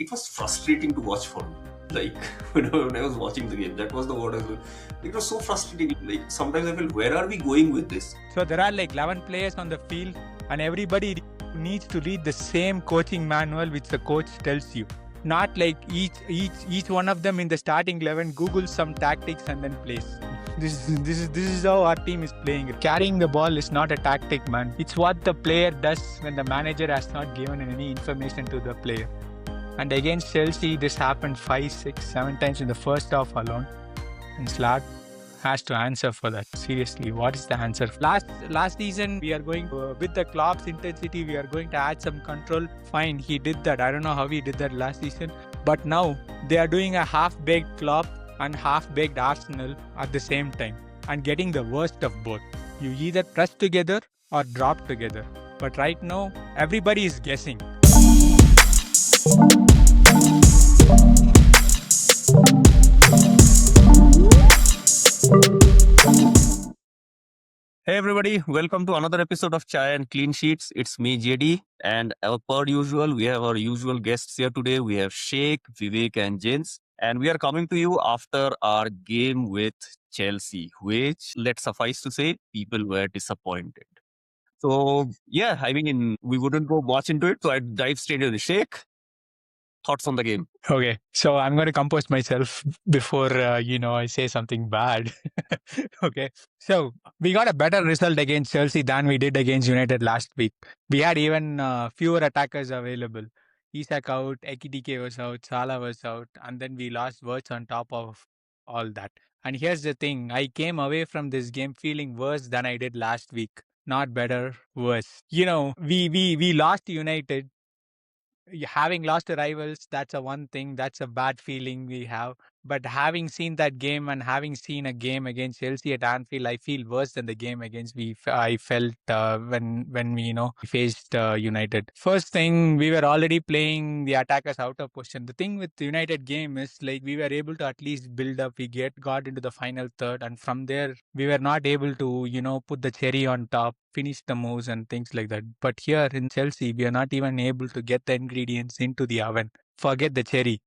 it was frustrating to watch for me. Like when I was watching the game, that was the word I was. It was so frustrating. Like sometimes I felt, where are we going with this? So there are like 11 players on the field, and everybody needs to read the same coaching manual which the coach tells you. Not like each one of them in the starting 11 Google some tactics and then plays. This is how our team is playing. Carrying the ball is not a tactic, man. It's what the player does when the manager has not given any information to the player. And against Chelsea, this happened 5, 6, 7 times in the first half alone. And Slot has to answer for that. Seriously, what is the answer? Last season, we are going with the Klopp's intensity. We are going to add some control. Fine, he did that. I don't know how he did that last season. But now they are doing a half-baked Klopp and half-baked Arsenal at the same time and getting the worst of both. You either press together or drop together. But right now, everybody is guessing. Hey everybody, welcome to another episode of Chai and Clean Sheets. It's me, JD, and per usual, we have our usual guests here today. We have Sheik, Vivek and Jins, and we are coming to you after our game with Chelsea, which, let's suffice to say, people were disappointed. So, yeah, I mean, we wouldn't go much into it, so I'd dive straight into the Sheik. Thoughts on the game? Okay, so I'm going to compose myself before, I say something bad. Okay, so we got a better result against Chelsea than we did against United last week. We had even fewer attackers available. Isak out, Ekitike was out, Salah was out, and then we lost Wirtz on top of all that. And here's the thing, I came away from this game feeling worse than I did last week. Not better, worse. We lost United. Having lost the rivals, that's a one thing, that's a bad feeling we have. But having seen that game and having seen a game against Chelsea at Anfield, I feel worse than the game against I felt when we faced United. First thing, we were already playing the attackers out of position. The thing with the United game is like we were able to at least build up. We got into the final third, and from there we were not able to put the cherry on top, finish the moves and things like that. But here in Chelsea, we are not even able to get the ingredients into the oven. Forget the cherry.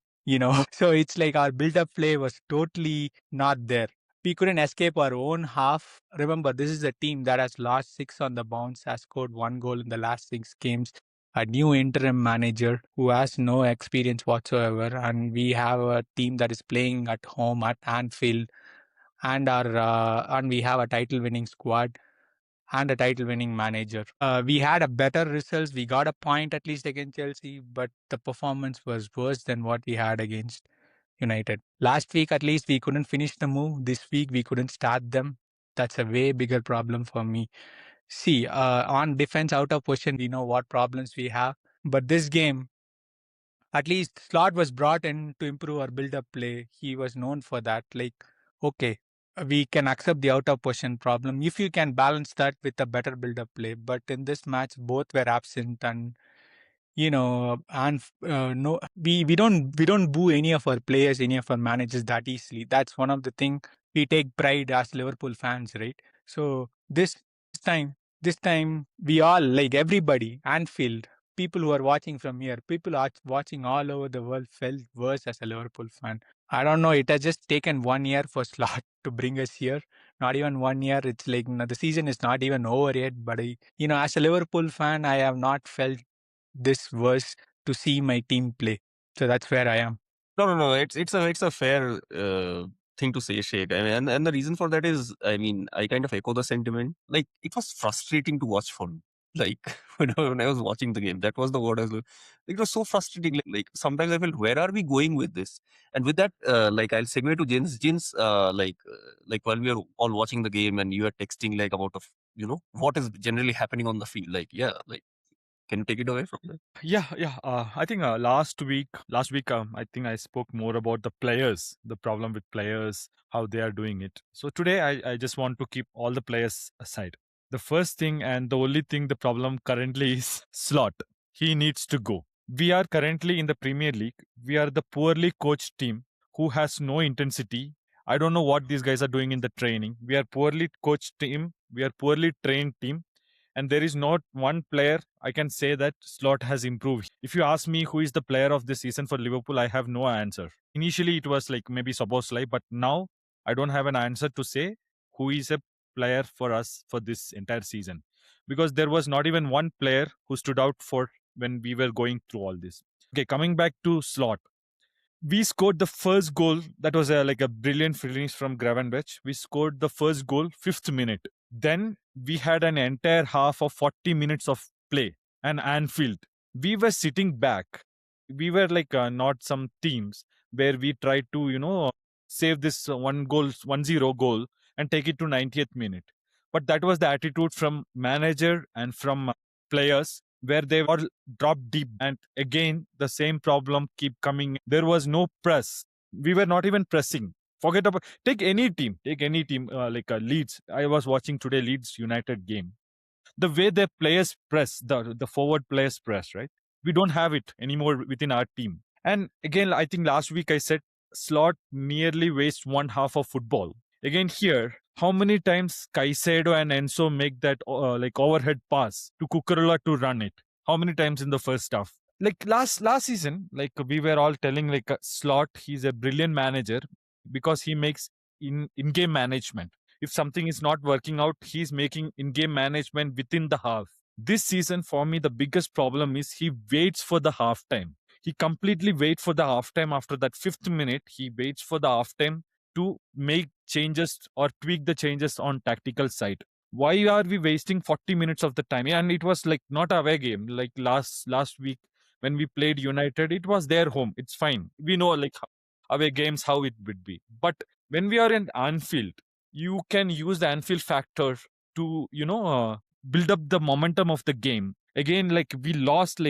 So it's like our build-up play was totally not there. We couldn't escape our own half. Remember, this is a team that has lost 6 on the bounce, has scored 1 goal in the last 6 games. A new interim manager who has no experience whatsoever, and we have a team that is playing at home at Anfield, and we have a title-winning squad and a title-winning manager. We had a better results. We got a point at least against Chelsea, but the performance was worse than what we had against United. Last week, at least, we couldn't finish the move. This week, we couldn't start them. That's a way bigger problem for me. See, on defense, out of position, we know what problems we have. But this game, at least Slot was brought in to improve our build-up play. He was known for that. Like, okay, we can accept the out of position problem if you can balance that with a better build-up play. But in this match, both were absent, and no, we don't boo any of our players, any of our managers that easily. That's one of the thing we take pride as Liverpool fans, right? So time, this time we all, like everybody, Anfield, people who are watching from here, people are watching all over the world felt worse as a Liverpool fan. I don't know. It has just taken 1 year for Slot to bring us here. Not even 1 year. It's like the season is not even over yet. But as a Liverpool fan, I have not felt this worse to see my team play. So that's where I am. No. It's a fair thing to say, Sheikh. I mean, and the reason for that is, I mean, I kind of echo the sentiment. Like, it was frustrating to watch for me. Like when I was watching the game, that was the word I was. It was so frustrating. Like sometimes I felt, where are we going with this? And with that, like I'll segue to Jins. Jins, like while we were all watching the game and you were texting like about of what is generally happening on the field. Like like can you take it away from there? Yeah. I think last week, I think I spoke more about the players, the problem with players, how they are doing it. So today, I just want to keep all the players aside. The first thing and the only thing, the problem currently is Slot. He needs to go. We are currently in the Premier League. We are the poorly coached team who has no intensity. I don't know what these guys are doing in the training. We are poorly coached team. We are poorly trained team. And there is not one player I can say that Slot has improved. If you ask me who is the player of this season for Liverpool, I have no answer. Initially, it was like maybe Szoboszlai, but now I don't have an answer to say who is a player for us for this entire season, because there was not even one player who stood out for when we were going through all this. Okay, coming back to Slot, we scored the first goal. That was like a brilliant finish from Gravenberch. We scored the first goal 5th minute. Then we had an entire half of 40 minutes of play and Anfield. We were sitting back. We were like not some teams where we tried to, save this 1-0 goal and take it to 90th minute. But that was the attitude from manager and from players, where they all dropped deep. And again, the same problem keep coming. There was no press. We were not even pressing. Forget about, take any team like Leeds. I was watching today Leeds United game. The way their players press, the forward players press, right? We don't have it anymore within our team. And again, I think last week I said Slot nearly wastes one half of football. Again here, how many times Caicedo and Enzo make that like overhead pass to Cucurella to run it? How many times in the first half? Like last season, like we were all telling like Slot, he's a brilliant manager because he makes in-game management. If something is not working out, he's making in-game management within the half. This season, for me, the biggest problem is he waits for the halftime. He completely waits for the halftime. After that 5th minute, he waits for the halftime to make changes or tweak the changes on tactical side. Why are we wasting 40 minutes of the time? And it was like not a away game. Like last week when we played United, it was their home. It's fine. We know like away games how it would be. But when we are in Anfield, you can use the Anfield factor to build up the momentum of the game. Again, like we lost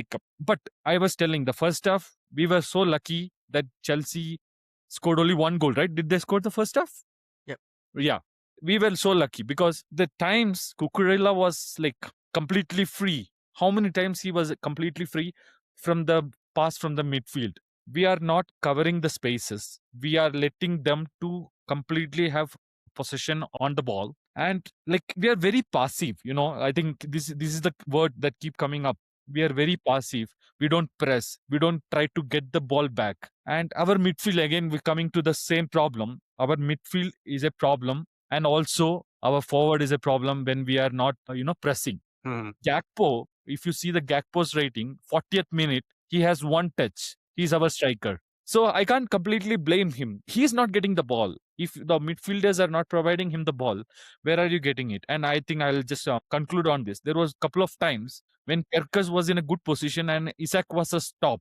but I was telling the first half we were so lucky that Chelsea scored only one goal, right? Did they score the first half? Yep. Yeah. We were so lucky because the times Cucurella was like completely free. How many times he was completely free from the pass from the midfield? We are not covering the spaces. We are letting them to completely have possession on the ball, and like we are very passive. I think this is the word that keep coming up. We are very passive. We don't press. We don't try to get the ball back. And our midfield, again, we're coming to the same problem. Our midfield is a problem, and also our forward is a problem when we are not pressing. Gakpo, if you see the Gakpo's rating, 40th minute, he has one touch. He's our striker. So I can't completely blame him. He's not getting the ball. If the midfielders are not providing him the ball, where are you getting it? And I think I'll just conclude on this. There was a couple of times when Kerkez was in a good position and Isak was a stop.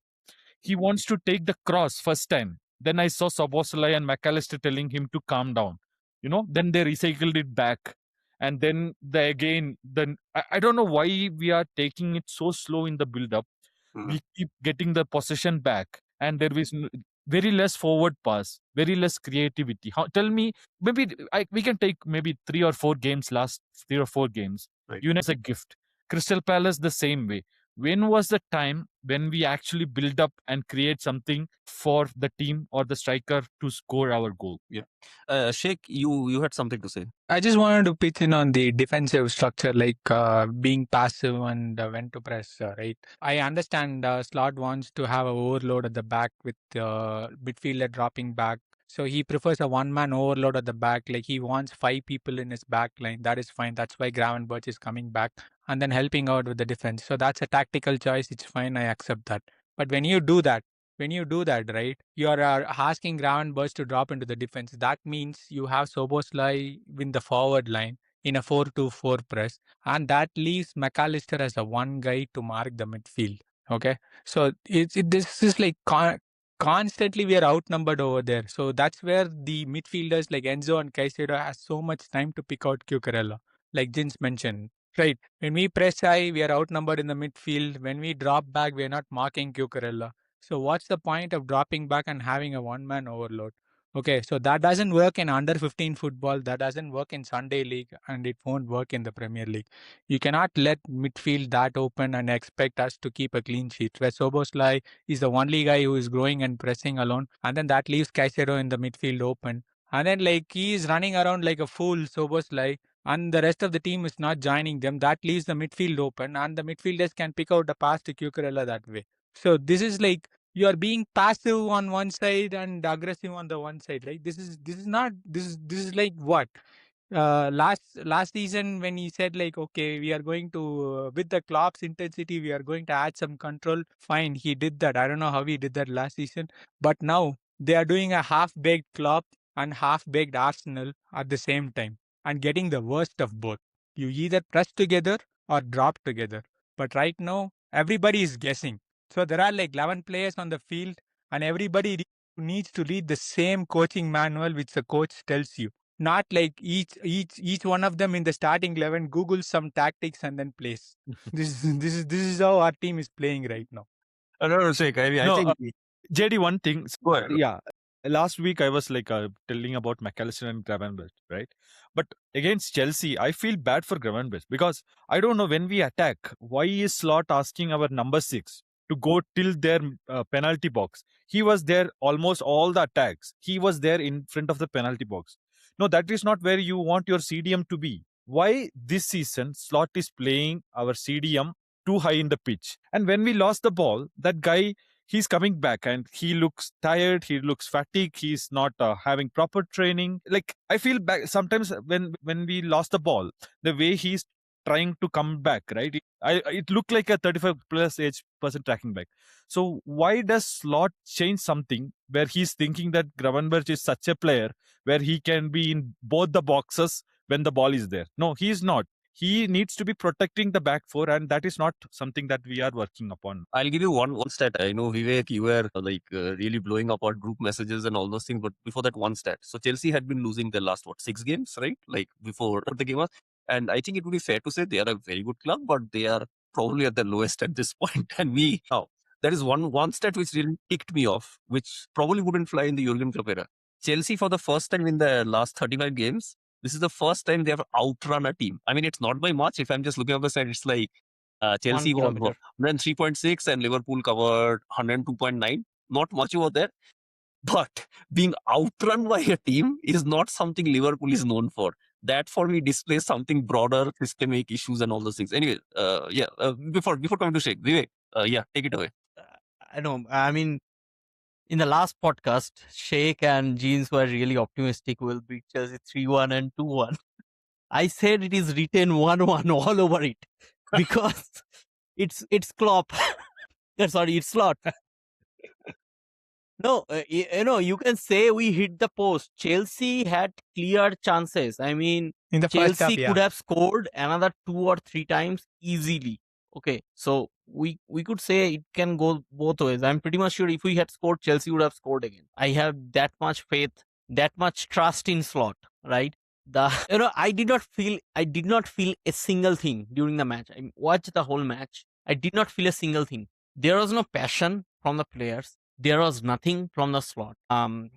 He wants to take the cross first time. Then I saw Szoboszlai and McAllister telling him to calm down. Then they recycled it back. And then I don't know why we are taking it so slow in the build-up. We keep getting the possession back, and there is very less forward pass, very less creativity. Tell me, maybe we can take maybe 3 or 4 games, last 3 or 4 games. Right. As a gift. Crystal Palace the same way. When was the time when we actually build up and create something for the team or the striker to score our goal? Yeah. Sheik, you had something to say. I just wanted to pitch in on the defensive structure, like being passive and when to press, right? I understand Slot wants to have an overload at the back with midfielder dropping back. So he prefers a one-man overload at the back. Like he wants 5 people in his back line. That is fine. That's why Gravenberch is coming back and then helping out with the defense. So that's a tactical choice. It's fine. I accept that. But when you do that, right, you are asking Gravenberch to drop into the defense. That means you have Szoboszlai in the forward line in a 4-2-4 press, and that leaves McAllister as a one guy to mark the midfield. Okay, so this is like constantly we are outnumbered over there. So that's where the midfielders like Enzo and Caicedo has so much time to pick out Cucurella, like Jins mentioned. Right. When we press high, we are outnumbered in the midfield. When we drop back, we are not marking Cucurella. So what's the point of dropping back and having a one-man overload? Okay, so that doesn't work in under 15 football. That doesn't work in Sunday League, and it won't work in the Premier League. You cannot let midfield that open and expect us to keep a clean sheet. Where Szoboszlai is the only guy who is growing and pressing alone, and then that leaves Caicedo in the midfield open. And then like he is running around like a fool, Szoboszlai, and the rest of the team is not joining them, that leaves the midfield open, and the midfielders can pick out the pass to Cucurella that way. So this is like you are being passive on one side and aggressive on the one side, right? This is like what last season when he said like, okay, we are going to with the Klopp's intensity, we are going to add some control. Fine, he did that. I don't know how he did that last season, but now they are doing a half-baked Klopp and half-baked Arsenal at the same time and getting the worst of both. You either press together or drop together. But right now, everybody is guessing. So there are like 11 players on the field, and everybody needs to read the same coaching manual which the coach tells you. Not like each one of them in the starting 11 Googles some tactics and then plays. This is how our team is playing right now. No, Sheik, I mean, I No, think JD, one thing. go ahead. Yeah, last week I was like telling about McAllister and Gravenberch, right? But against Chelsea, I feel bad for Gravenberch because I don't know when we attack, why is Slot asking our number 6 to go till their penalty box? He was there almost all the attacks. He was there in front of the penalty box. No, that is not where you want your CDM to be. Why this season Slot is playing our CDM too high in the pitch? And when we lost the ball, that guy, he's coming back and he looks tired, he looks fatigued, he's not having proper training. Like I feel back sometimes when we lost the ball, the way he's trying to come back, right, it looked like a 35 plus age person tracking back. So why does Slot change something where he's thinking that Gravenberch is such a player where he can be in both the boxes when the ball is there? No, he's not. He needs to be protecting the back four, and that is not something that we are working upon. I'll give you one stat. I know, Vivek, you were really blowing up on group messages and all those things, but before that, one stat. So Chelsea had been losing their last 6 games, right? Like before the game was, and I think it would be fair to say they are a very good club, but they are probably at the lowest at this point. And there is one stat which really ticked me off, which probably wouldn't fly in the Jurgen Klopp era. Chelsea, for the first time in the last 35 games, this is the first time they have outrun a team. I mean, it's not by much. If I'm just looking at the side, it's like Chelsea was 103.6 and Liverpool covered 102.9. Not much over there. But being outrun by a team is not something Liverpool is known for. That for me displays something broader, systemic issues and all those things. Anyway, before coming to Sheik, Vivek, take it away. I know. I mean, in the last podcast, Sheik and Jeans were really optimistic. We'll beat Chelsea 3-1 and 2-1. I said it is written 1-1 all over it because it's Klopp. Sorry, it's Slot. No, you can say we hit the post. Chelsea had clear chances. I mean, In the first half, Chelsea could have scored another 2 or 3 times easily. Okay, so we could say it can go both ways. I'm pretty much sure if we had scored, Chelsea would have scored again. I have that much faith, that much trust in Slot, right? I did not feel a single thing during the match. I watched the whole match. I did not feel a single thing. There was no passion from the players. There was nothing from the Slot. And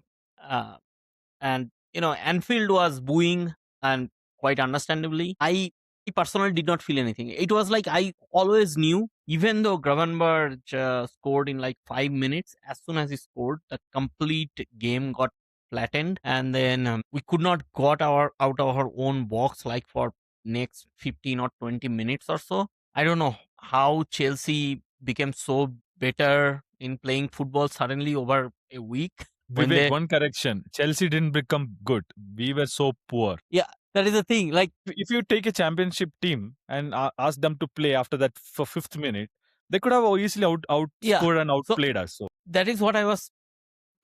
Anfield was booing, and quite understandably. I personally did not feel anything. It was like I always knew, even though Gravenberch scored in like 5 minutes, as soon as he scored, the complete game got flattened, and then we could not got out of our own box like for next 15 or 20 minutes or so. I don't know how Chelsea became so better in playing football suddenly over a week. Vivek, one correction. Chelsea didn't become good. We were so poor. Yeah, that is the thing. Like, if you take a championship team and ask them to play after that for 5th minute, they could have easily outscored and outplayed us. So that is what I was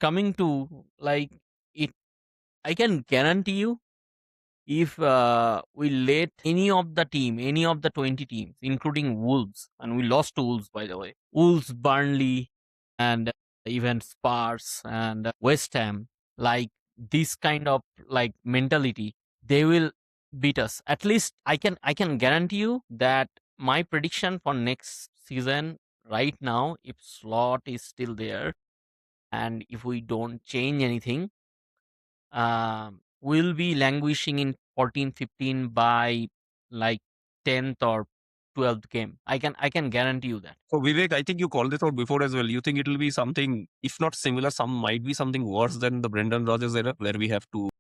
coming to. Like, I can guarantee you, if we let any of the 20 teams, including Wolves, and we lost to Wolves, by the way, Wolves, Burnley, and even Spurs and West Ham, like this kind of like mentality, they will beat us. At least I can guarantee you that my prediction for next season right now, if Slot is still there, and if we don't change anything, we'll be languishing in 14-15 by like 10th or 12th game. I can guarantee you that. So Vivek, I think you called this out before as well. You think it will be something, if not similar, some might be something worse than the Brendan Rodgers era, where we have to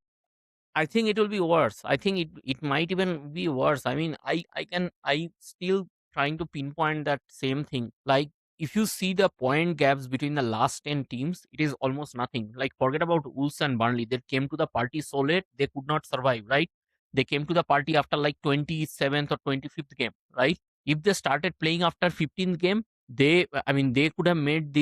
I think it will be worse. I think it might even be worse. I mean, I still trying to pinpoint that same thing. Like, if you see the point gaps between the last 10 teams, it is almost nothing. Like, forget about Wolves and Burnley. They came to the party so late they could not survive, right? They came to the party after like 27th or 25th game, right? If they started playing after 15th game, they could have made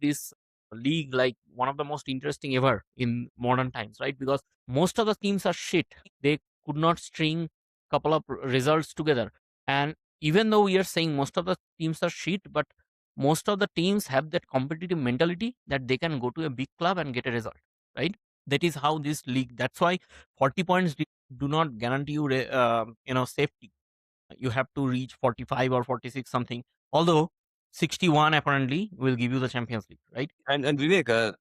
this league like one of the most interesting ever in modern times, right? Because most of the teams are shit. They could not string couple of results together. And even though we are saying most of the teams are shit, but most of the teams have that competitive mentality that they can go to a big club and get a result, right? That is how this league. That's why 40 points do not guarantee you, safety. You have to reach 45 or 46 something. Although 61 apparently will give you the Champions League, right? And Vivek,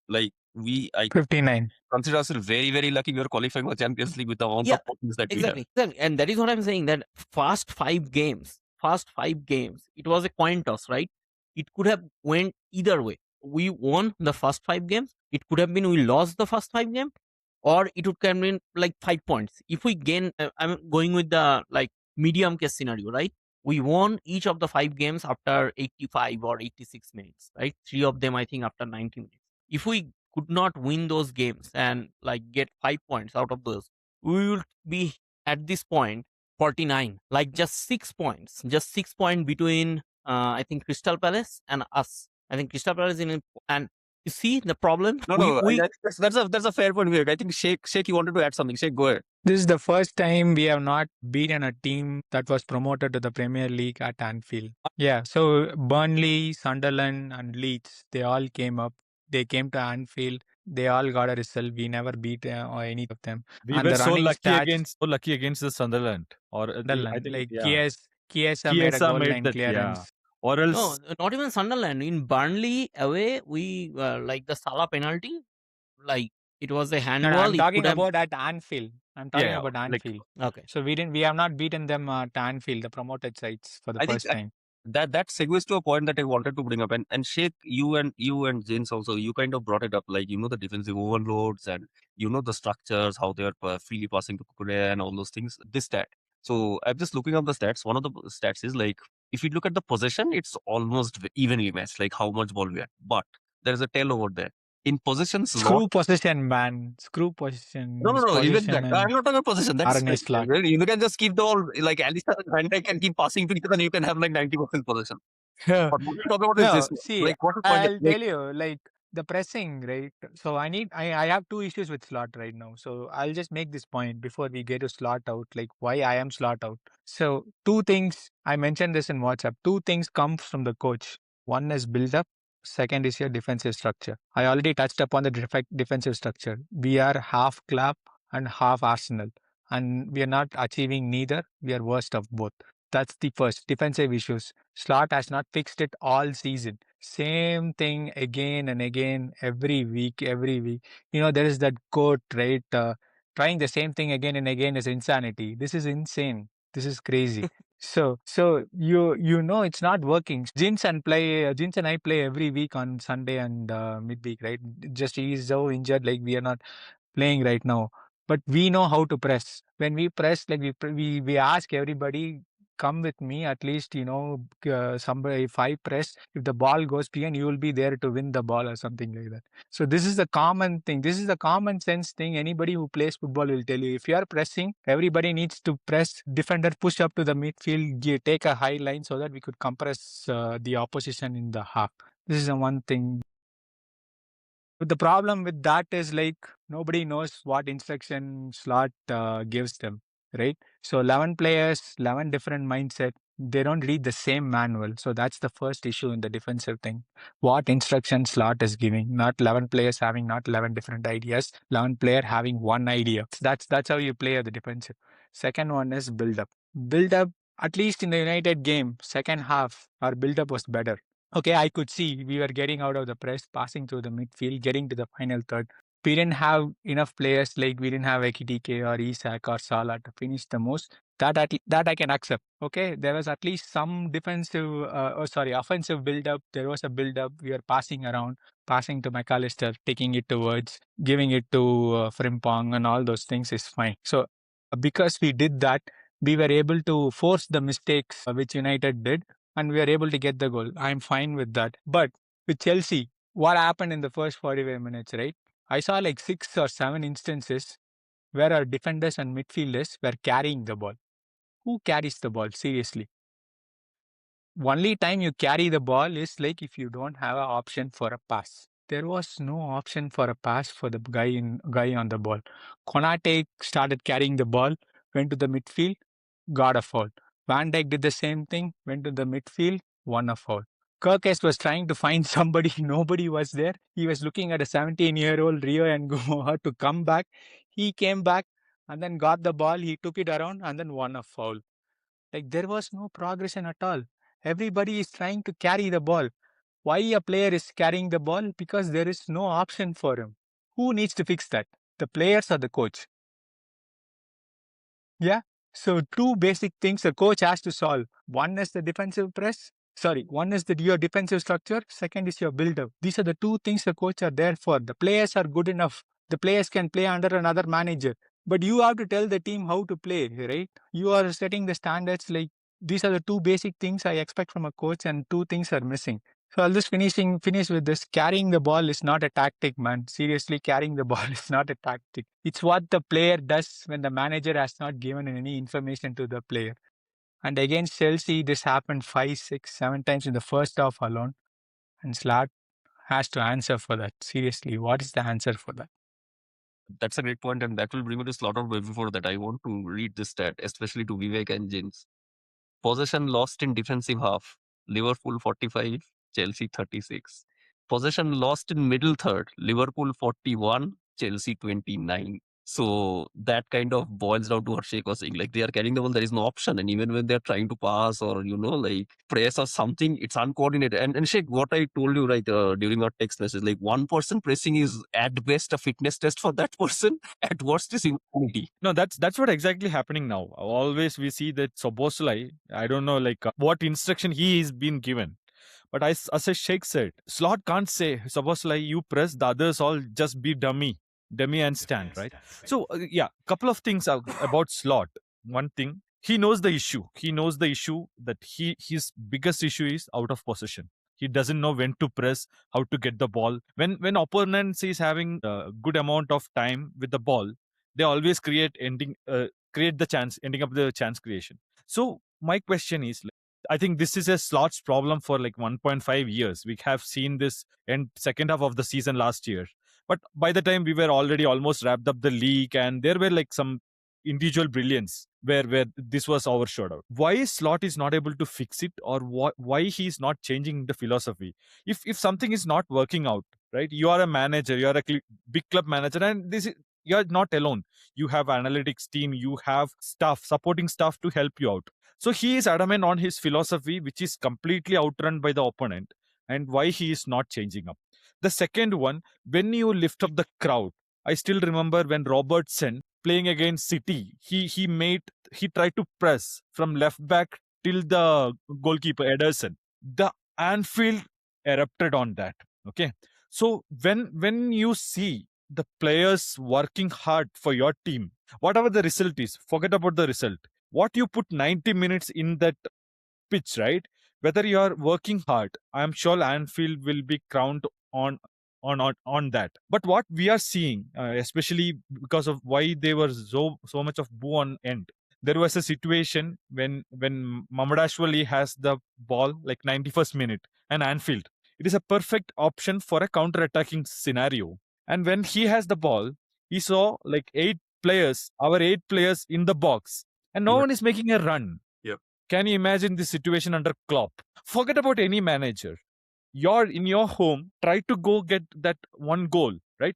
I 59. consider ourselves very, very lucky we are qualifying for Champions League with the amount Yeah, of points that we have. exactly. And that is what I'm saying, that first five games, it was a coin toss, right? It could have went either way. We won the first 5 games. It could have been we lost the first 5 games, or it would have been like 5 points. If we gain, I'm going with the like medium case scenario, right? We won each of the 5 games after 85 or 86 minutes, right? 3 of them, I think, after 90 minutes. If we could not win those games and like get 5 points out of those, we will be at this point 49, like just 6 points, just 6 point between I think Crystal Palace and us. I think Crystal Palace and you see the problem. No, I think that's a fair point, Vivek. I think Sheik, you wanted to add something. Sheik, go ahead. This is the first time we have not beaten a team that was promoted to the Premier League at Anfield. Yeah, so Burnley, Sunderland, and Leeds, they all came up. They came to Anfield. They all got a result. We never beat any of them. We And were the so running lucky stats, against the Sunderland, or I Sunderland, think like yeah, Chiesa made a Chiesa goal made line that, yeah. clearance. Or No, else not even Sunderland. In Burnley away, we like the Salah penalty. Like, it was a No, handball. I'm It talking could have. about at Anfield. I'm talking yeah, about like Anfield. Okay. So we have not beaten them at Anfield, the promoted sides, for the I think first time. that segues to a point that I wanted to bring up. And Sheikh, you and Jins also, you kind of brought it up, like, the defensive overloads and the structures, how they are freely passing to Kukurea and all those things. This stat. So I'm just looking up the stats. One of the stats is like, if you look at the possession, it's almost evenly matched, like how much ball we had. But there is a tail over there. In possessions lost. Screw possession, man. Screw possession. No. Even that. Possession I'm not talking about possession. That's RNA slot. well, you can just keep the ball, like Alisson and Van Dijk can keep passing to each other and you can have like 90% possession. Yeah. But what we're talking about is No, this. see, Like, what is point? I'll tell you, like the pressing, right? So I have two issues with slot right now. So I'll just make this point before we get to slot out, like why I am slot out. So two things, I mentioned this in WhatsApp. Two things come from the coach. One is build up. Second is your defensive structure. I already touched upon the defensive structure. We are half Klopp and half Arsenal, and we are not achieving neither. We are worst of both. That's the first defensive issues. Slot has not fixed it all season. Same thing again and again, every week, every week. There is that quote, right? Trying the same thing again and again is insanity. This is insane. This is crazy. So it's not working. Jins and I play every week on Sunday and midweek, right? Just he is so injured, like we are not playing right now. But we know how to press. When we press, like we ask everybody, come with me at least. Somebody, if I press, if the ball goes behind, you will be there to win the ball or something like that. So this is the common thing. This is the common sense thing. Anybody who plays football will tell you. If you are pressing, everybody needs to press. Defender push up to the midfield, take a high line so that we could compress the opposition in the half. This is the one thing. But the problem with that is, like, nobody knows what instruction slot gives them, right? So 11 players, 11 different mindset. They don't read the same manual. So that's the first issue in the defensive thing. What instruction slot is giving? Not 11 players having not 11 different ideas. 11 player having one idea. That's how you play at the defensive. Second one is build up. Build up. At least in the United game, second half, our build up was better. Okay, I could see we were getting out of the press, passing through the midfield, getting to the final third. We didn't have enough players, like we didn't have Ekitike or Isak or Salah to finish the most. That I can accept. Okay, there was at least some offensive build-up. There was a build-up. We were passing around. passing to McAllister, taking it towards, giving it to Frimpong and all those things is fine. So because we did that, we were able to force the mistakes which United did, and we were able to get the goal. I'm fine with that. But with Chelsea, what happened in the first 45 minutes, right? I saw like 6 or 7 instances where our defenders and midfielders were carrying the ball. Who carries the ball? Seriously. Only time you carry the ball is like if you don't have an option for a pass. There was no option for a pass for the guy on the ball. Konate started carrying the ball, went to the midfield, got a foul. Van Dijk did the same thing, went to the midfield, won a foul. Kirkes was trying to find somebody, nobody was there. He was looking at a 17-year-old Rio and Ngumoha to come back. He came back and then got the ball, he took it around and then won a foul. Like there was no progression at all. Everybody is trying to carry the ball. Why a player is carrying the ball? Because there is no option for him. Who needs to fix that? The players or the coach? Yeah. So two basic things the coach has to solve. One is the defensive press. One is your defensive structure. Second is your build-up. These are the two things the coach are there for. The players are good enough. The players can play under another manager. But you have to tell the team how to play, right? You are setting the standards. Like these are the two basic things I expect from a coach, and two things are missing. So I'll just finish with this. Carrying the ball is not a tactic, man. Seriously, carrying the ball is not a tactic. It's what the player does when the manager has not given any information to the player. And against Chelsea, this happened 5, 6, 7 times in the first half alone. And Slot has to answer for that. Seriously, what is the answer for that? That's a great point, and that will bring me to slaughter. But before that, I want to read this stat, especially to Vivek and Jins. Possession lost in defensive half. Liverpool 45, Chelsea 36. Possession lost in middle third. Liverpool 41, Chelsea 29. So that kind of boils down to what Sheik was saying. Like they are carrying the ball, there is no option. And even when they're trying to pass or, like press or something, it's uncoordinated. And Sheik, what I told you right during our text message, like one person pressing is at best a fitness test for that person. At worst is insanity. No, that's what exactly happening now. Always we see that Soboslai, I don't know what instruction he is being given. But as a Sheikh said, Slot can't say, Soboslai, you press, the others all just be dummy and stand, right? So, couple of things about Slot. One thing, he knows the issue. He knows the issue that his biggest issue is out of possession. He doesn't know when to press, how to get the ball. When opponents is having a good amount of time with the ball, they always ending up the chance creation. So my question is, I think this is a Slot's problem for like 1.5 years. We have seen this in second half of the season last year. But by the time we were already almost wrapped up the league, and there were like some individual brilliance where this was overshadowed. Why Slot is not able to fix it, or why he is not changing the philosophy? If something is not working out, right? You are a manager, you are a big club manager, and you are not alone. You have analytics team, you have supporting staff to help you out. So he is adamant on his philosophy, which is completely outrun by the opponent, and why he is not changing up. The second one, when you lift up the crowd, I still remember when Robertson playing against City, he tried to press from left back till the goalkeeper Ederson. The Anfield erupted on that. Okay, so when you see the players working hard for your team, whatever the result is, forget about the result. What you put 90 minutes in that pitch, right? Whether you are working hard, I'm sure Anfield will be crowned on that. But what we are seeing, especially because of why they were so much of boo on end, there was a situation when Mamadashwali has the ball like 91st minute and Anfield. It is a perfect option for a counter-attacking scenario. And when he has the ball, he saw like 8 players in the box, and no one is making a run. Yep. Can you imagine this situation under Klopp? Forget about any manager. You're in your home, try to go get that one goal, right?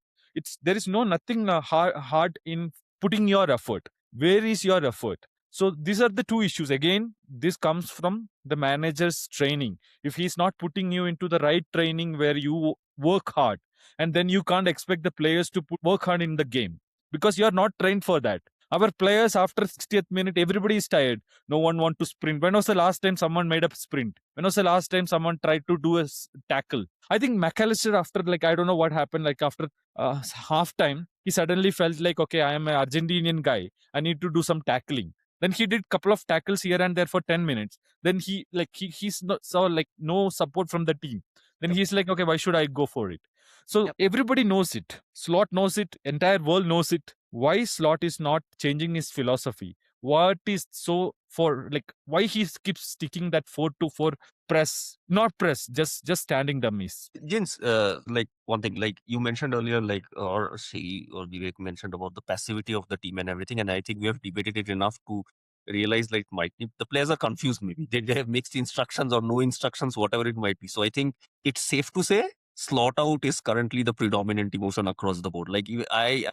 There is nothing hard in putting your effort. Where is your effort? So these are the two issues. Again, this comes from the manager's training. If he's not putting you into the right training where you work hard, and then you can't expect the players to work hard in the game because you're not trained for that. Our players after 60th minute, everybody is tired. No one want to sprint. When was the last time someone made a sprint? When was the last time someone tried to do a tackle? I think McAllister, after like I don't know what happened, like after half time, he suddenly felt like, okay, I am an Argentinian guy. I need to do some tackling. Then he did couple of tackles here and there for 10 minutes. Then he's not saw like no support from the team. Then he's like, okay, why should I go for it? So everybody knows it. Slot knows it. Entire world knows it. Why Slot is not changing his philosophy? What is so for like why he keeps sticking that 4-4 press, not press, just standing dummies. Jins, like one thing, like you mentioned earlier, like or she or Vivek mentioned about the passivity of the team and everything, and I think we have debated it enough to realize like the players are confused. Maybe they have mixed instructions or no instructions, whatever it might be. So I think it's safe to say slot out is currently the predominant emotion across the board. Like I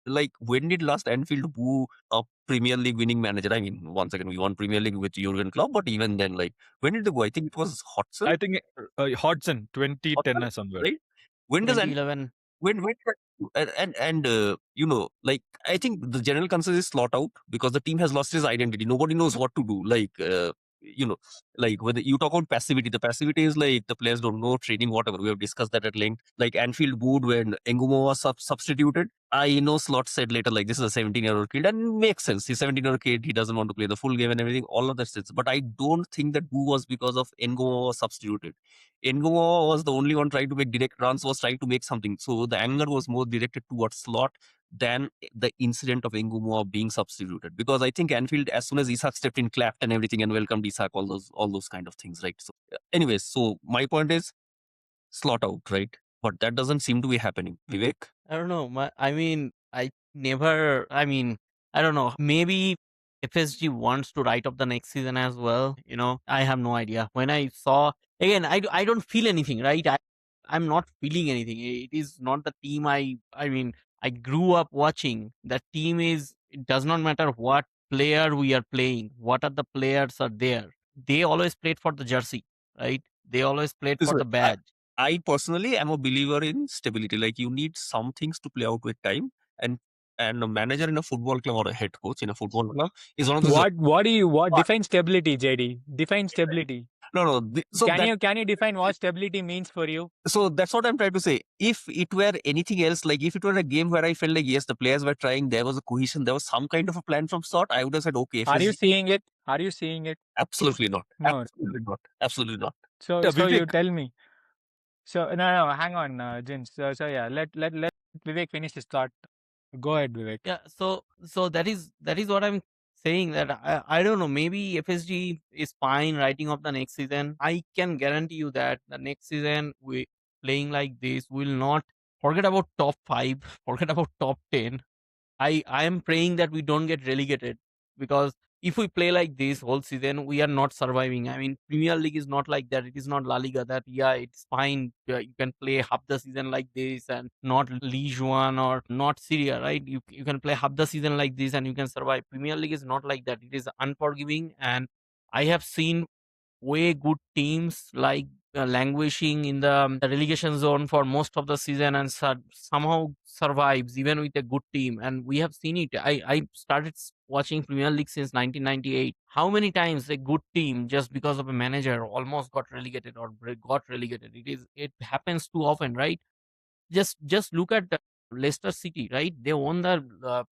like when did last Anfield boo a Premier League winning manager? I mean, once again, we won Premier League with Jurgen Klopp, but even then, like when did they go? I think it was Hodgson. I think Hodgson 2010 or somewhere. Right? When does 2011. when you know, like I think the general consensus is slot out because the team has lost its identity. Nobody knows what to do. Like you know, like whether you talk about passivity, the passivity is like the players don't know training, whatever. We have discussed that at length. Like Anfield booed when Ngumoha was substituted. I know Slot said later, like, this is a 17-year-old kid, and makes sense. He's a 17-year-old kid. He doesn't want to play the full game and everything. All of that sense. But I don't think that boo was because of Ngumoha was substituted. Ngumoha was the only one trying to make direct runs, was trying to make something. So the anger was more directed towards Slot than the incident of Ngumoha being substituted. Because I think Anfield, as soon as Isak stepped in, clapped and everything and welcomed Isak, all those kind of things, right? So, anyways, so my point is Slot out, right? But that doesn't seem to be happening. Vivek? I don't know. I mean, I don't know. Maybe FSG wants to write up the next season as well. You know, I have no idea. When I saw, again, I don't feel anything, right? I'm not feeling anything. It is not the team I grew up watching. That team it does not matter what player we are playing, what are the players are there. They always played for the jersey, right? They always played for Listen, the badge. I personally am a believer in stability. Like you need some things to play out with time, and a manager in a football club or a head coach in a football club is one of those. What define stability, JD? Define stability. No. So Can you define what stability means for you? So that's what I'm trying to say. If it were anything else, like if it were a game where I felt like yes, the players were trying, there was a cohesion, there was some kind of a plan from start, I would have said okay. Are you seeing it? Are you seeing it? Absolutely not. No. Absolutely not. Absolutely not. So Vivek. you tell me. So no, hang on, Jins. So yeah, let Vivek finish his thought. Go ahead, Vivek. Yeah, so that is what I'm saying, that I don't know, maybe FSG is fine writing off the next season. I can guarantee you that the next season we playing like this will not forget about top 5, forget about top 10. I am praying that we don't get relegated, because if we play like this whole season, we are not surviving. I mean, Premier League is not like that. It is not La Liga that, yeah, it's fine. You can play half the season like this and not Ligue 1 or not Syria, right? You can play half the season like this and you can survive. Premier League is not like that. It is unforgiving. And I have seen way good teams like languishing in the relegation zone for most of the season and somehow survives even with a good team. And we have seen it. I started watching Premier League since 1998. How many times a good team, just because of a manager, almost got relegated or got relegated? It happens too often, right? Just look at Leicester City, right? They won the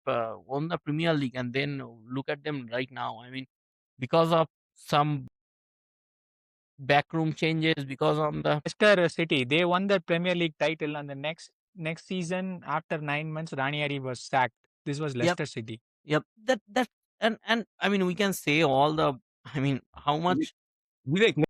Premier League, and then look at them right now. I mean, because of some backroom changes, because on the Leicester City, they won the Premier League title, and the next season, after 9 months, Ranieri was sacked. This was Leicester City. Yep, that and I mean, we can say all the, I mean, how much. Vivek,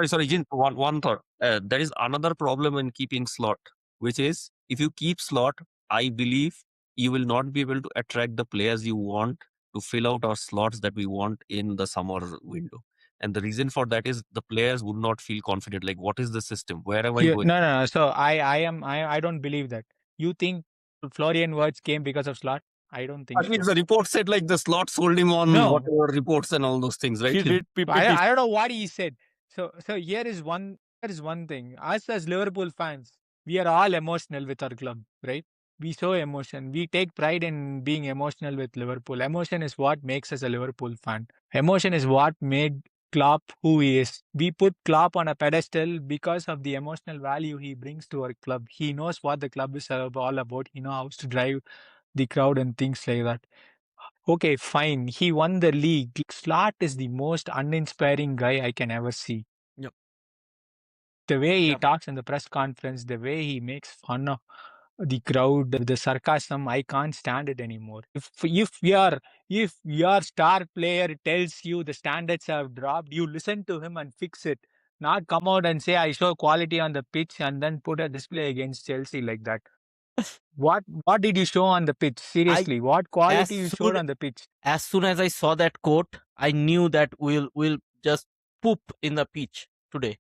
sorry, Jin, one thought. There is another problem in keeping Slot, which is if you keep Slot, I believe you will not be able to attract the players you want to fill out our slots that we want in the summer window. And the reason for that is the players would not feel confident. Like, what is the system? Where am I going? No. So I don't believe that. You think Florian Wirtz came because of Slot? I don't think I mean, so. the report said like the Slot sold him on whatever reports and all those things, right? He did PPT. I don't know what he said. So here is one thing. Us as Liverpool fans, we are all emotional with our club, right? We show emotion. We take pride in being emotional with Liverpool. Emotion is what makes us a Liverpool fan. Emotion is what made Klopp who he is. We put Klopp on a pedestal because of the emotional value he brings to our club. He knows what the club is all about. He knows how to drive the crowd and things like that. Okay, fine. He won the league. Slot is the most uninspiring guy I can ever see. Yep. The way he Yep. talks in the press conference, the way he makes fun of the crowd, the sarcasm, I can't stand it anymore. If your star player tells you the standards have dropped, you listen to him and fix it. Not come out and say I show quality on the pitch and then put a display against Chelsea like that. What did you show on the pitch? I Seriously, what as quality you showed soon on the pitch? as soon as I saw that quote, I knew that we'll just poop in the pitch today.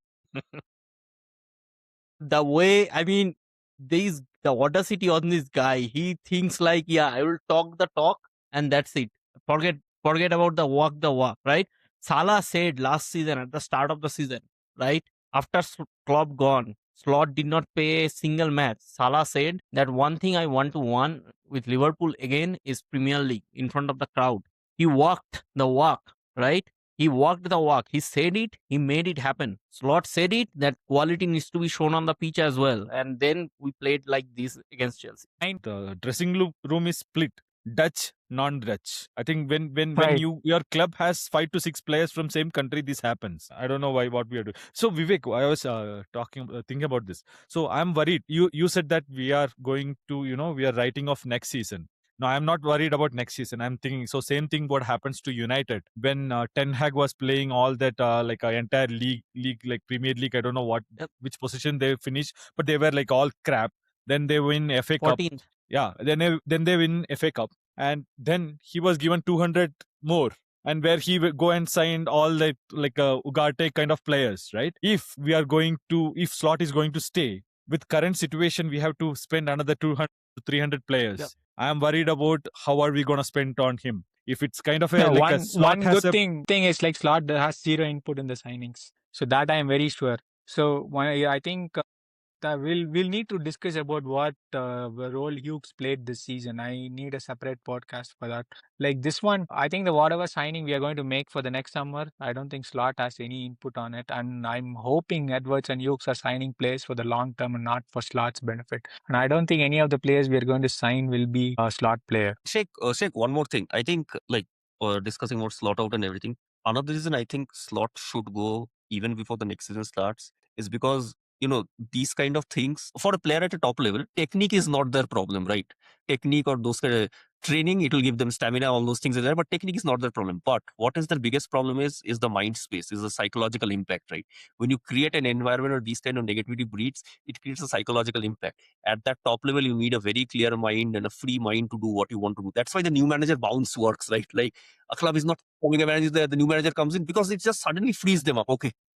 The way, I mean, the audacity on this guy. He thinks like, yeah, I will talk the talk and that's it. Forget about the walk, right? Salah said last season at the start of the season, right? After Klopp gone, Slot did not pay a single match. Salah said that one thing I want to win with Liverpool again is Premier League in front of the crowd. He walked the walk, right? He walked the walk. He said it. He made it happen. Slot said it that quality needs to be shown on the pitch as well. And then we played like this against Chelsea. The dressing room is split. Dutch, non-Dutch. I think when Right. your club has 5 to 6 players from same country, this happens. I don't know what we are doing. So Vivek, I was thinking about this. So I'm worried. You said that we are going to we are writing off next season. No, I'm not worried about next season. I'm thinking so same thing what happens to United when Ten Hag was playing all that entire league like Premier League. I don't know which position they finished, but they were like all crap. Then they win FA Cup. 14th. Yeah, then they win FA Cup, and then he was given 200 more, and where he will go and sign all that Ugarte kind of players, right? If Slot is going to stay with current situation, we have to spend another 200 to 300 players. Yep. I am worried about how are we going to spend on him. If it's kind of a No, like a one Slot has good a thing is like Slot has zero input in the signings, so that I am very sure. So I think we'll need to discuss about what the role Hughes played this season. I need a separate podcast for that. Like this one, I think the whatever signing we are going to make for the next summer, I don't think Slot has any input on it, and I'm hoping Edwards and Hughes are signing players for the long term and not for Slot's benefit. And I don't think any of the players we are going to sign will be a Slot player. Sheik, one more thing. I think, discussing about Slot out and everything, another reason I think Slot should go even before the next season starts is because, these kind of things, for a player at a top level, technique is not their problem, right? Technique or those kind of training, it will give them stamina, all those things are there, but technique is not their problem. But what is their biggest problem is the mind space, is the psychological impact, right? When you create an environment or these kind of negativity breeds, it creates a psychological impact. At that top level, you need a very clear mind and a free mind to do what you want to do. That's why the new manager bounce works, right? Like a club is not having a manager there, the new manager comes in because it just suddenly frees them up.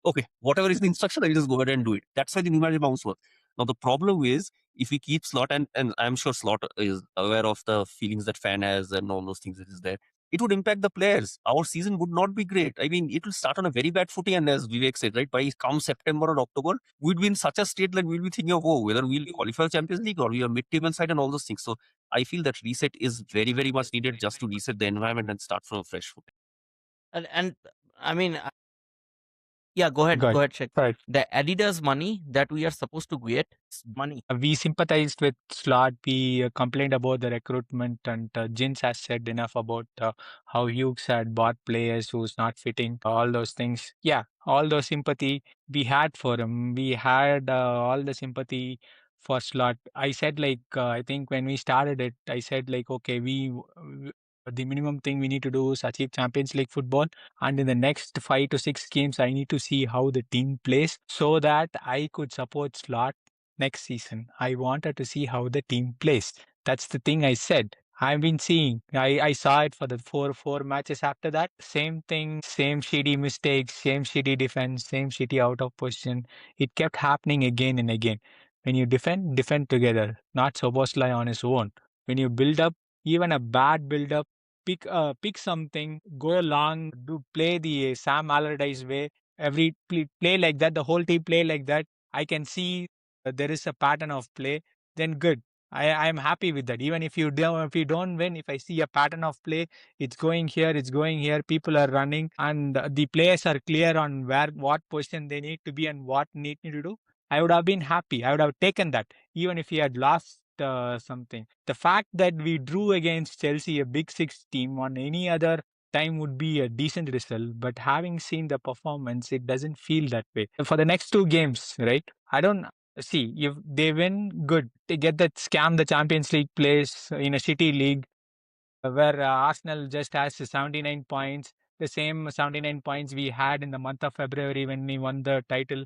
Okay, whatever is the instruction, I will just go ahead and do it. That's why the new manager bounce works. Now the problem is if we keep Slot, and I'm sure Slot is aware of the feelings that fan has and all those things that is there, it would impact the players. Our season would not be great. I mean, it will start on a very bad footing, and as Vivek said, right, by come September or October, we'd be in such a state like we'll be thinking of whether we'll qualify for Champions League or we are mid-table side and all those things. So I feel that reset is very, very much needed just to reset the environment and start from a fresh foot. And I mean, yeah, go ahead, Sheik. Right. The Adidas money that we are supposed to get is money. We sympathized with Slot. We complained about the recruitment, and Jins has said enough about how Hughes had bought players who's not fitting, all those things. Yeah, all those sympathy we had for him. We had all the sympathy for Slot. I said I think when we started it, I said okay, the minimum thing we need to do is achieve Champions League football, and in the next 5 to 6 games, I need to see how the team plays so that I could support Slot next season. I wanted to see how the team plays. That's the thing I said. I've been seeing. I saw it for the four matches after that. Same thing, same shitty mistakes, same shitty defense, same shitty out of position. It kept happening again and again. When you defend together, not Soboslai on his own. When you build up, even a bad build up, pick something, go long, do play the Sam Allardyce way. Every play like that, the whole team play like that. I can see there is a pattern of play, then good. I'm happy with that. Even if you don't win, if I see a pattern of play, it's going here, people are running, and the players are clear on what position they need to be and what need to do, I would have been happy. I would have taken that, even if we had lost something. The fact that we drew against Chelsea, a Big Six team, on any other time would be a decent result. But having seen the performance, it doesn't feel that way. For the next two games, right? I don't see if they win, good. They get that scam the Champions League place in a shitty league where Arsenal just has 79 points, the same 79 points we had in the month of February when we won the title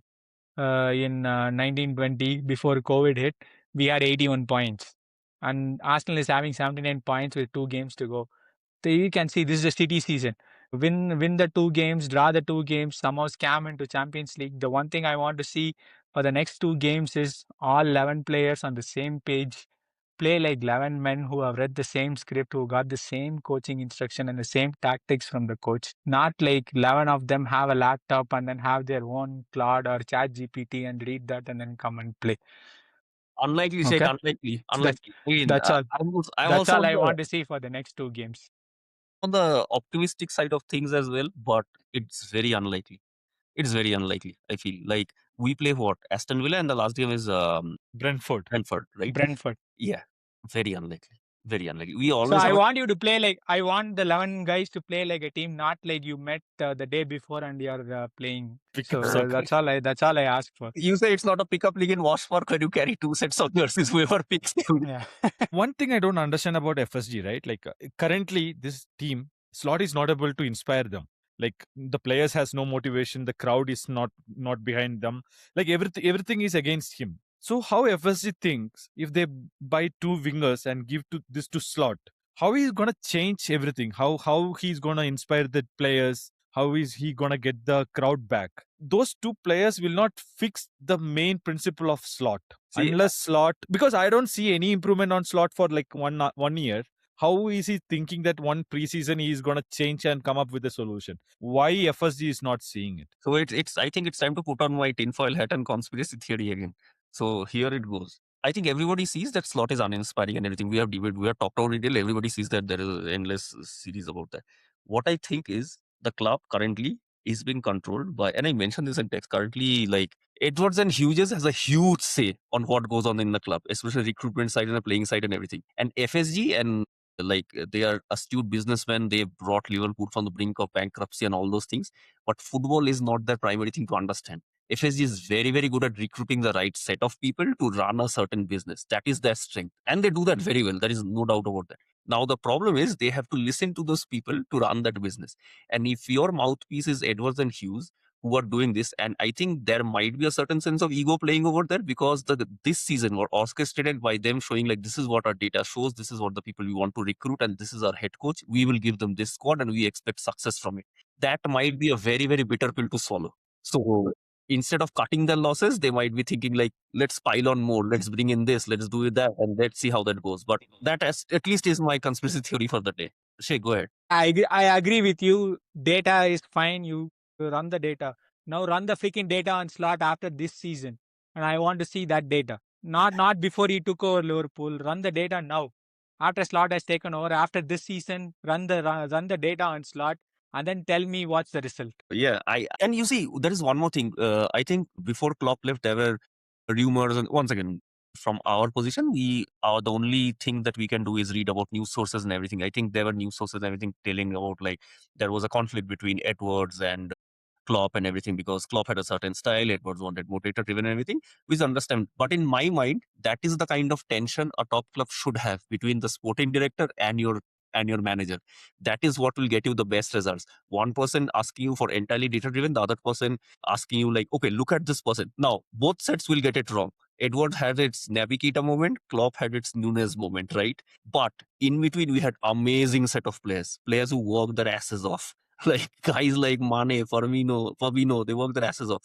in 1920 before COVID hit. We had 81 points, and Arsenal is having 79 points with 2 games to go. So you can see this is a city season. Win the 2 games, draw the 2 games, somehow scam into Champions League. The one thing I want to see for the next 2 games is all 11 players on the same page. Play like 11 men who have read the same script, who got the same coaching instruction and the same tactics from the coach. Not like 11 of them have a laptop and then have their own Claude or Chat GPT and read that and then come and play. Unlikely, Sheik, Okay. unlikely. So Unlikely. I mean, that's all. I'm That's also all I want to see for the next 2 games. on the optimistic side of things as well, but it's very unlikely. It's very unlikely, I feel. Like, we play what? Aston Villa, and the last game is Brentford. Brentford, right? Brentford. Yeah, very unlikely. Very unlikely. We So always I have want you to play like I want the 11 guys to play like a team, not like you met the day before and you're playing. Pickup So soccer. that's all I asked for. You say it's not a pickup league in Washburn when you carry 2 sets of jerseys, whoever picks you. Yeah. One thing I don't understand about FSG, right? Like currently this team, Slot is not able to inspire them. Like the players has no motivation, the crowd is not behind them. Like everything is against him. So how FSG thinks if they buy 2 wingers and give this to Slot, how he's gonna change everything? How he's gonna inspire the players? How is he gonna get the crowd back? Those 2 players will not fix the main principle of Slot. See, Unless Slot, because I don't see any improvement on Slot for like one year. How is he thinking that one preseason he is going to change and come up with a solution? Why FSG is not seeing it? so it's I think it's time to put on my tinfoil hat and conspiracy theory again. So here it goes. I think everybody sees that Slot is uninspiring and everything. We have debated, we have talked about it till everybody sees that there is an endless series about that. What I think is the club currently is being controlled by, and I mentioned this in text, currently like Edwards and Hughes has a huge say on what goes on in the club, especially recruitment side and the playing side and everything. And FSG and like they are astute businessmen. They brought Liverpool from the brink of bankruptcy and all those things. But football is not the primary thing to understand. FSG is very, very good at recruiting the right set of people to run a certain business. That is their strength. And they do that very well. There is no doubt about that. Now, the problem is they have to listen to those people to run that business. And if your mouthpiece is Edwards and Hughes, who are doing this, and I think there might be a certain sense of ego playing over there because this season were orchestrated by them showing like this is what our data shows, this is what the people we want to recruit, and this is our head coach. We will give them this squad and we expect success from it. That might be a very, very bitter pill to swallow. So instead of cutting their losses, they might be thinking like, let's pile on more, let's bring in this, let's do that, and let's see how that goes. But that at least is my conspiracy theory for the day. Shay, go ahead. I agree with you. Data is fine. You run the data. Now run the freaking data on Slot after this season. And I want to see that data. Not before he took over Liverpool. Run the data now. After Slot has taken over, after this season, run the data on Slot and then tell me what's the result. Yeah, and you see, there is one more thing. I think before Klopp left, there were rumors, and once again, from our position, we are the only thing that we can do is read about news sources and everything. I think there were news sources and everything telling about like there was a conflict between Edwards and Klopp and everything because Klopp had a certain style, Edwards wanted more data driven and everything, which understand. But in my mind, that is the kind of tension a top club should have between the sporting director and your manager. That is what will get you the best results. One person asking you for entirely data driven, the other person asking you like, okay, look at this person. Now, both sets will get it wrong. Edward had its Naby Keita moment, Klopp had its Nunes moment, right? But in between, we had amazing set of players who worked their asses off. Like guys like Mane, Fabinho, they work their asses off.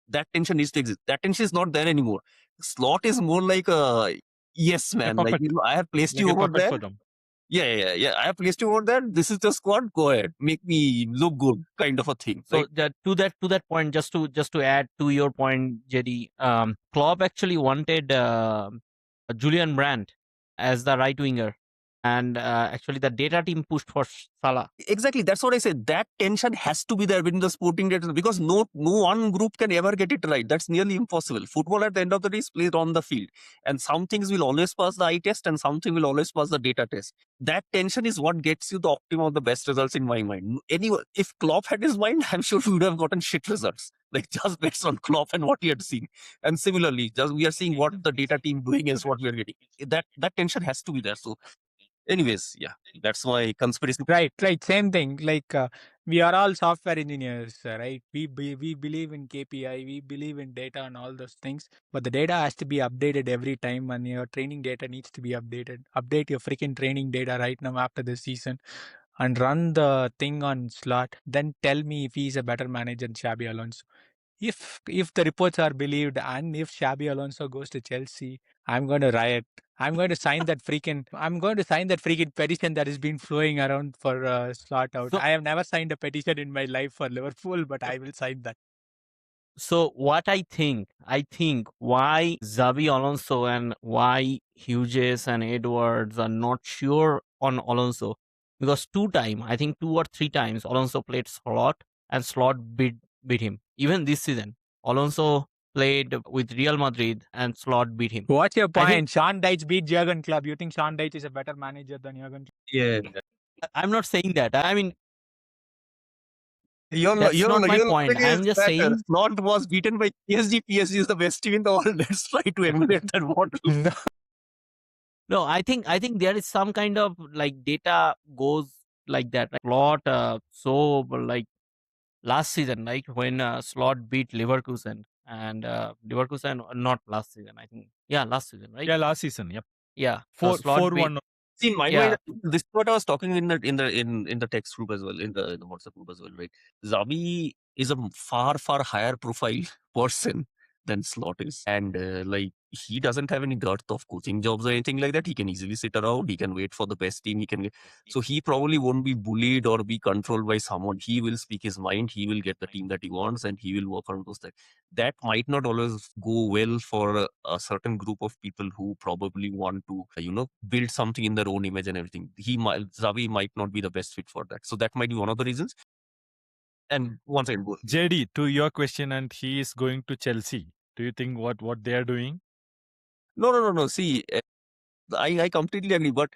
That tension needs to exist. That tension is not there anymore. Slot is more like a yes man. Like I have placed like you over there. For them. Yeah. I have placed you over there. This is the squad. Go ahead, make me look good, kind of a thing. So right? to that point, just to add to your point, JD, Klopp actually wanted Julian Brandt as the right winger, and actually the data team pushed for Salah. Exactly, that's what I said. That tension has to be there within the sporting data, because no one group can ever get it right. That's nearly impossible. Football at the end of the day is played on the field, and some things will always pass the eye test, and something will always pass the data test. That tension is what gets you the optimum of the best results in my mind. Anyway, if Klopp had his mind, I'm sure we would have gotten shit results, like just based on Klopp and what he had seen. And similarly, just we are seeing what the data team doing is what we are getting. That tension has to be there. So anyways, yeah, that's my conspiracy. Right. Same thing. Like we are all software engineers, right? We believe in KPI, we believe in data and all those things. But the data has to be updated every time, and your training data needs to be updated. Update your freaking training data right now after this season, and run the thing on slot. Then tell me if he's a better manager than Xabi Alonso. If the reports are believed, and if Xabi Alonso goes to Chelsea, I'm going to riot. I'm going to sign that freaking petition that has been flowing around for slot out. So- I have never signed a petition in my life for Liverpool, but I will sign that. So what I think why Xabi Alonso and why Hughes and Edwards are not sure on Alonso, because I think 2 or 3 times Alonso played slot and slot beat him. Even this season, Alonso played with Real Madrid and slot beat him. What's your I think- point? Sean Dyche beat Jurgen Klopp. You think Sean Dyche is a better manager than Jurgen Klopp? Yeah. I'm not saying that. I mean, You're That's not my point. thing I'm is just that, saying- Slot was beaten by PSG. PSG is the best team in the world. Let's try to emulate that model. No. no, I think there is some kind of like data goes like that. Like Slot, so like last season, like when Slot beat Leverkusen, and Leverkusen, not last season, I think. Yeah, last season, right? Yeah, last season. Yep. Yeah. So Slot beat- 4-1. See, in my Yeah. mind, this is what I was talking in the text group as well, in the WhatsApp group as well, right? Xavi is a far higher profile person than Slot is, and like he doesn't have any dearth of coaching jobs or anything like that. He can easily sit around. He can wait for the best team. So he probably won't be bullied or be controlled by someone. He will speak his mind. He will get the team that he wants, and he will work on those things. That might not always go well for a certain group of people who probably want to, build something in their own image and everything. Xavi might not be the best fit for that. So that might be one of the reasons. And once again, JD, to your question, and he is going to Chelsea. Do you think what they are doing? no. See, I completely agree. But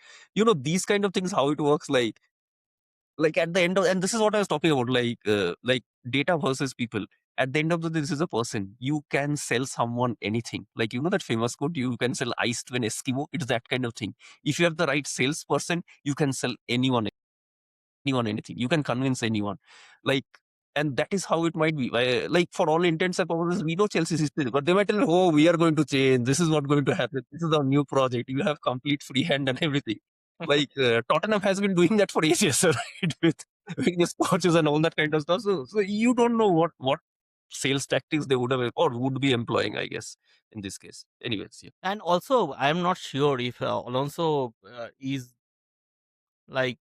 these kind of things, how it works, like at the end of, and this is what I was talking about, like data versus people. At the end of the day, this is a person. You can sell someone anything. Like that famous quote, you can sell ice to an Eskimo. It's that kind of thing. If you have the right salesperson, you can sell anyone anything. You can convince anyone. Like, and that is how it might be. Like for all intents and purposes, we know Chelsea's history, but they might tell, oh, we are going to change. This is what's going to happen. This is our new project. You have complete free hand and everything. Like Tottenham has been doing that for ages, right? With his coaches and all that kind of stuff. So you don't know what sales tactics they would have or would be employing, I guess, in this case. Anyways, yeah. And also, I'm not sure if Alonso is like.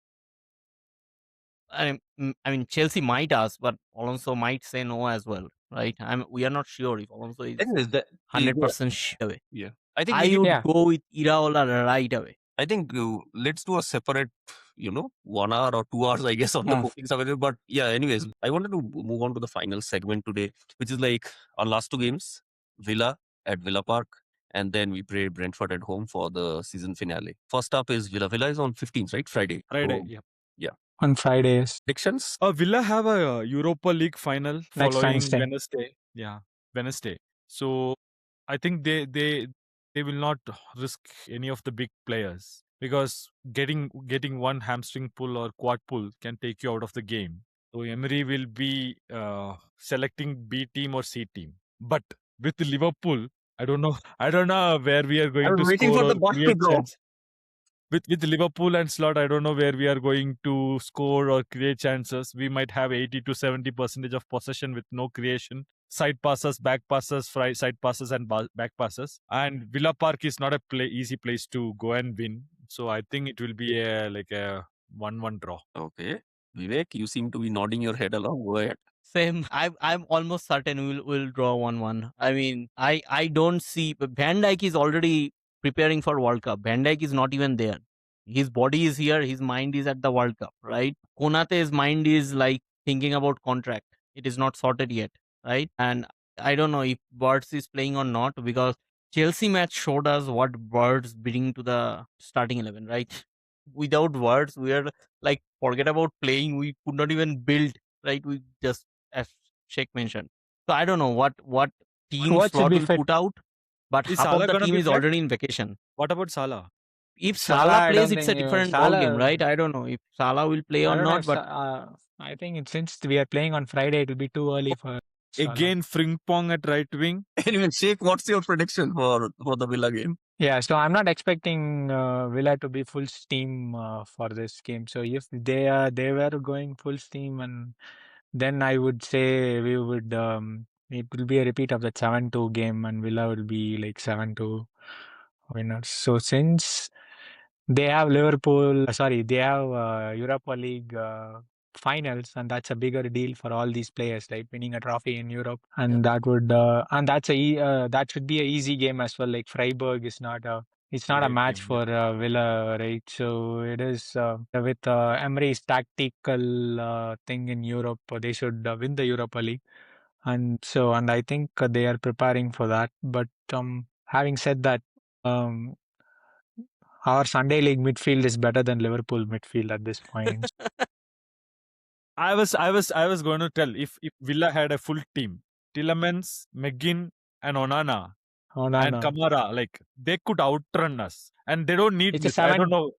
I mean, Chelsea might ask, but Alonso might say no as well, right? We are not sure if Alonso is Anyways, 100% away. yeah. I think I would Yeah. go with Iraola right away. I think let's do a separate, 1 hour or 2 hours, I guess, on the coaching stuff. But yeah, anyways, I wanted to move on to the final segment today, which is like our last 2 games, Villa at Villa Park, and then we play Brentford at home for the season finale. First up is Villa. Villa is on 15th, right? Friday. Friday. So, Yep. On Fridays. predictions? Villa have a Europa League final Next following Wednesday. Wednesday. Yeah, Wednesday. So I think they will not risk any of the big players, because getting one hamstring pull or quad pull can take you out of the game. So Emery will be selecting B team or C team. But with Liverpool, I don't know where we are going I'm to waiting score for the or ball to create drop. chance. With Liverpool and Slot, I don't know where we are going to score or create chances. We might have 80 to 70% of possession with no creation. Side passes, back passes, side passes, and back passes. And Villa Park is not a easy place to go and win. So I think it will be a 1-1 draw. Okay. Vivek, you seem to be nodding your head along. Go ahead. Same. I'm almost certain we'll draw 1-1. I mean, I don't see Van Dijk is already preparing for World Cup. Van Dijk is not even there. His body is here. His mind is at the World Cup, right? Konate's mind is like thinking about contract. It is not sorted yet, right? And I don't know if Birds is playing or not because Chelsea match showed us what Birds bring to the starting 11, right? Without Words, we are like forget about playing. We could not even build, right? We just as Sheik mentioned. So I don't know what team What should slot be will fit? put out, but Is half of Salah the gonna team be is flat? already in vacation. What about Salah? If Salah, Salah I plays, don't it's a think different ball game, Salah. right? I don't know if Salah will play I or don't know not, if but I think since we are playing on Friday, it will be too early for Salah. Again, Frimpong at right wing. Anyway, Sheik, what's your prediction for the Villa game? Yeah, so I'm not expecting Villa to be full steam for this game. So if they were going full steam, and then I would say we would it will be a repeat of the 7-2 game, and Villa will be like 7-2 winners. So since they have they have Europa League finals, and that's a bigger deal for all these players, right? Winning a trophy in Europe, and that should be a easy game as well. Like Freiburg is not a it's not a Great match game, yeah. for Villa, right? So it is with Emery's tactical thing in Europe, they should win the Europa League, and I think they are preparing for that. But having said that, um, our Sunday League midfield is better than Liverpool midfield at this point. I was going to tell if Villa had a full team, Tillemans, McGinn, and Onana Oh, no, and no. Kamara, like they could outrun us, and they don't need It's a this. I don't know.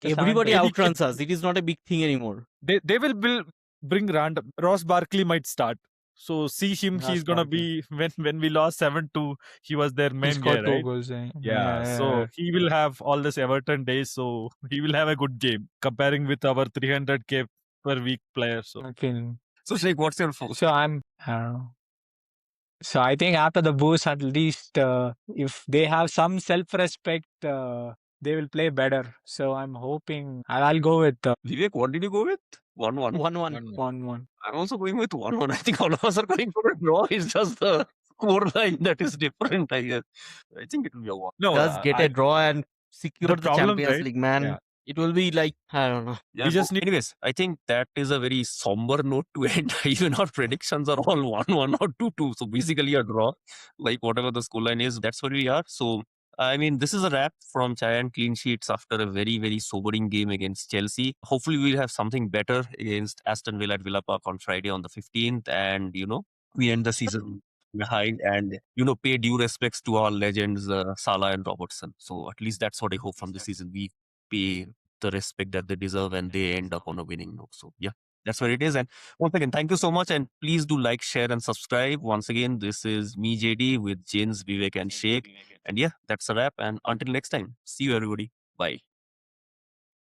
everybody Maybe outruns us. It is not a big thing anymore. They will bring random. Ross Barkley might start. So see him. Ross He's gonna Barkley. be when we lost 7-2. He was their He main guy, scored 2 right? goals. Yeah. So he will have all this Everton days. So he will have a good game comparing with our 300k per week player. So Okay. So, Sheik, what's your So I think after the boost, at least if they have some self-respect, they will play better. So I'm hoping I'll go with Vivek? What did you go with? 1-1. 1-1. 1-1. I'm also going with 1-1. I think all of us are going for a draw. It's just the score line that is different, I guess. I think it will be a 1. no, Just get a draw and secure the the problem, Champions right? League, man. Yeah. It will be like I don't know. Yeah, We just need- anyways, I think that is a very somber note to end. Even our predictions are all 1-1 or 2-2. So basically a draw, like whatever the scoreline is, that's where we are. So I mean, this is a wrap from Chai and Clean Sheets after a very, very sobering game against Chelsea. Hopefully we'll have something better against Aston Villa at Villa Park on Friday on the 15th. And, we end the season behind and, pay due respects to our legends, Salah and Robertson. So at least that's what I hope from the season. We pay the respect that they deserve and they end up on a winning note. So yeah, that's where it is. And once again, thank you so much. And please do like, share, and subscribe. Once again, this is me, JD, with Jins, Vivek, and Sheik. And yeah, that's a wrap. And until next time, see you, everybody. Bye.